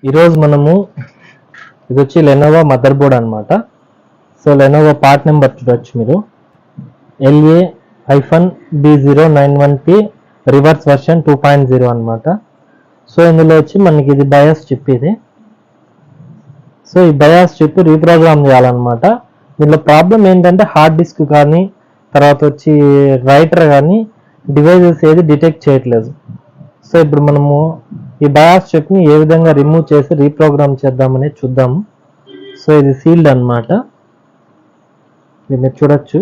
ఈరోజు మనము ఇది వచ్చి లెనోవో మదర్ బోర్డ్ అనమాట. సో లెనోవో పార్ట్ నెంబర్ చూడొచ్చు మీరు, LA-B091P రివర్స్ వర్షన్ 2.0 అనమాట. సో ఇందులో వచ్చి మనకి ఇది బయాస్ చిప్ ఇది. సో ఈ బయాస్ చిప్ రీప్రోగ్రామ్ చేయాలన్నమాట. దీనిలో ప్రాబ్లం ఏంటంటే హార్డ్ డిస్క్ కానీ తర్వాత వచ్చి రైటర్ కానీ డివైజెస్ ఏది డిటెక్ట్ చేయట్లేదు. సో ఇప్పుడు మనము ఈ బయాస్ చిప్ని ఏ విధంగా రిమూవ్ చేసి రీప్రోగ్రామ్ చేద్దామని చూద్దాము. సో ఇది సీల్డ్ అనమాట, మీరు చూడొచ్చు.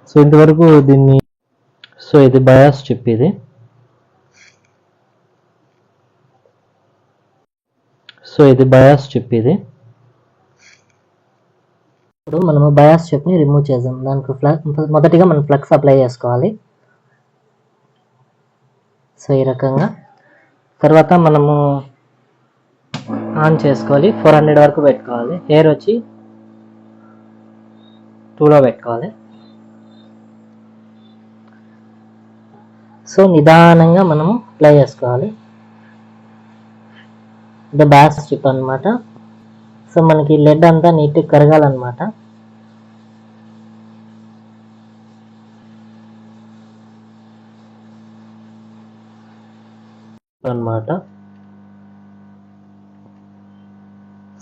సో ఇంతవరకు దీన్ని, సో ఇది బయాస్ చిప్ ఇది. సో ఇది బయాస్ చిప్ ఇది. ఇప్పుడు మనము బయాస్ చిప్ని రిమూవ్ చేద్దాం. దానికి మొదటిగా మనం ఫ్లక్స్ అప్లై చేసుకోవాలి. సో ఈ రకంగా తర్వాత మనము ఆన్ చేసుకోవాలి. 400 వరకు పెట్టుకోవాలి. ఎయిర్ వచ్చి 2లో పెట్టుకోవాలి. సో నిదానంగా మనము అప్లై చేసుకోవాలి. ఇది బయాస్ చిప్ అనమాట. సో మనకి లెడ్ అంతా నీట్గా కరగాలన్నమాట.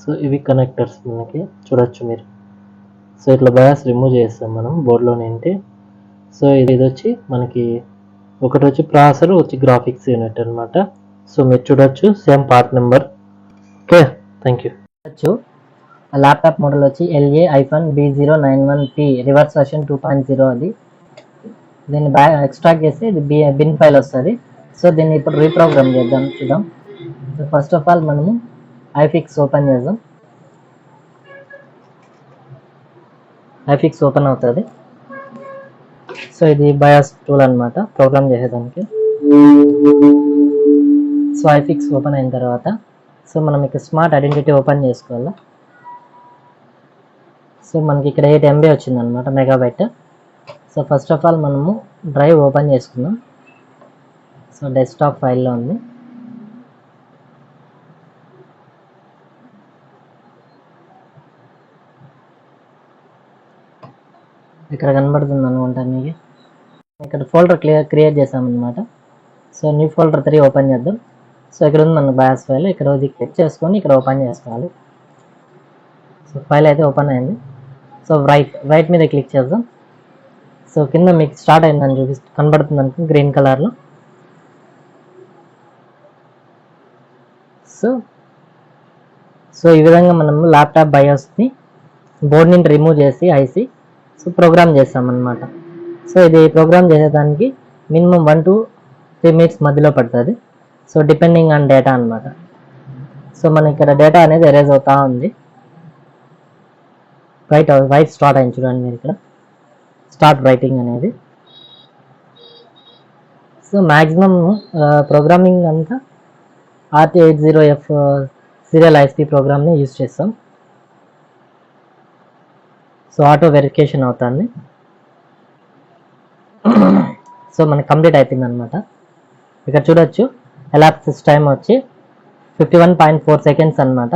సో ఇవి కనెక్టర్స్ మనకి చూడొచ్చు మీరు. సో ఇట్లా బయాస్ రిమూవ్ చేస్తాం మనం బోర్డులో నుండి. సో ఇది వచ్చి మనకి ఒకటి వచ్చి ప్రాసెసర్ వచ్చి గ్రాఫిక్స్ యూనిట్ అనమాట. సో మీరు చూడొచ్చు same part number. Okay, thank you. Laptop model వచ్చి LA-B091P రివర్స్ వర్షన్ 2.0 అది. దీన్ని ఎక్స్ట్రాక్ట్ చేస్తే ఇది బిన్ ఫైల్ వస్తుంది. సో దీన్ని ఇప్పుడు రీప్రోగ్రామ్ చేద్దాం, చూద్దాం. ఫస్ట్ ఆఫ్ ఆల్ మనము ఐఫిక్స్ ఓపెన్ చేద్దాం. ఐఫిక్స్ ఓపెన్ అవుతుంది. సో ఇది బయాస్ టూల్ అనమాట ప్రోగ్రామ్ చేసేదానికి. సో ఐఫిక్స్ ఓపెన్ అయిన తర్వాత సో మనం ఇక్కడ స్మార్ట్ ఐడెంటిటీ ఓపెన్ చేసుకోవాలి. సో మనకి ఇక్కడ 8 MB వచ్చింది అనమాట, megabyte. So first of all మనము డ్రైవ్ ఓపెన్ చేసుకుందాం. సో డెస్క్టాప్ ఫైల్లో ఉంది. ఇక్కడ కనబడుతుంది అనుకుంటా మీకు. ఇక్కడ ఫోల్డర్ క్రియేట్ చేసామన్నమాట. సో న్యూ ఫోల్డర్ 3 ఓపెన్ చేద్దాం. సో ఇక్కడ ఉంది మన బయాస్ ఫైల్. ఇక్కడ క్లిక్ చేసుకొని ఇక్కడ ఓపెన్ చేసుకోవాలి. సో ఫైల్ అయితే ఓపెన్ అయింది. సో రైట్ మీద క్లిక్ చేద్దాం. సో కింద మీకు స్టార్ట్ అయిందని కనబడుతుంది అనుకో గ్రీన్ కలర్లో. సో ఈ విధంగా మనము ల్యాప్టాప్ బయాస్ని బోర్డ్ నుండి రిమూవ్ చేసి ఐసి సో ప్రోగ్రామ్ చేస్తామన్నమాట. సో ఇది ప్రోగ్రామ్ చేసేదానికి మినిమం 1 to 3 minutes మధ్యలో పడుతుంది. సో డిపెండింగ్ ఆన్ డేటా అనమాట. సో మన ఇక్కడ డేటా అనేది ఎరేజ్ అవుతా ఉంది. రైట్ స్టార్ట్ అయింది చూడండి మీరు ఇక్కడ, స్టార్ట్ రైటింగ్ అనేది. సో మ్యాక్సిమం ప్రోగ్రామింగ్ అంతా RT80F సీరియల్ ISP ప్రోగ్రామ్ని యూజ్ చేస్తాం. సో ఆటో వెరిఫికేషన్ అవుతుంది. సో మనకి కంప్లీట్ అయిపోయింది అనమాట. ఇక్కడ చూడొచ్చు ఎలాప్సిస్ టైం వచ్చి 51.4 seconds అనమాట.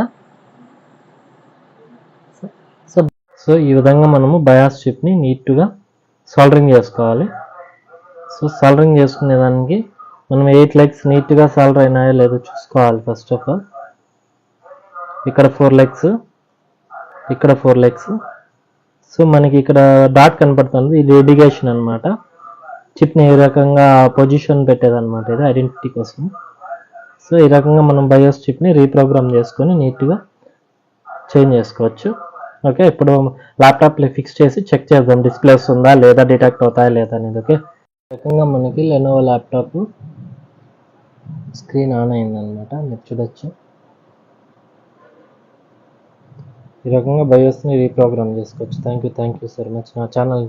సో ఈ విధంగా మనము బయాస్ చిప్ని నీట్గా సాల్డరింగ్ చేసుకోవాలి. సో సాల్డరింగ్ చేసుకునే దానికి మనం 8 legs నీట్గా సాల్డర్ అయినాయో లేదో చూసుకోవాలి. ఫస్ట్ ఆఫ్ ఆల్ ఇక్కడ 4 legs, ఇక్కడ 4 legs. సో మనకి ఇక్కడ డాట్ కనపడుతుంది, ఇది ఇండికేషన్ అనమాట. చిప్ని ఏ రకంగా పొజిషన్ పెట్టేదన్నమాట, ఇది ఐడెంటిటీ కోసం. సో ఈ రకంగా మనం బయాస్ చిప్ని రీప్రోగ్రామ్ చేసుకొని నీట్గా చేంజ్ చేసుకోవచ్చు. ఓకే, ఇప్పుడు ల్యాప్టాప్లో ఫిక్స్ చేసి చెక్ చేద్దాం డిస్ప్లే వస్తుందా లేదా, డిటెక్ట్ అవుతాయా లేదా అనేది. ఓకే, ఈ రకంగా మనకి లెనోవో ల్యాప్టాప్ స్క్రీన్ ఆన్ అయిందనమాట, మీరు చూడొచ్చు. ఈ రకంగా బయోస్ని రీప్రోగ్రామ్ చేసుకోవచ్చు. Thank you so much. నా ఛానల్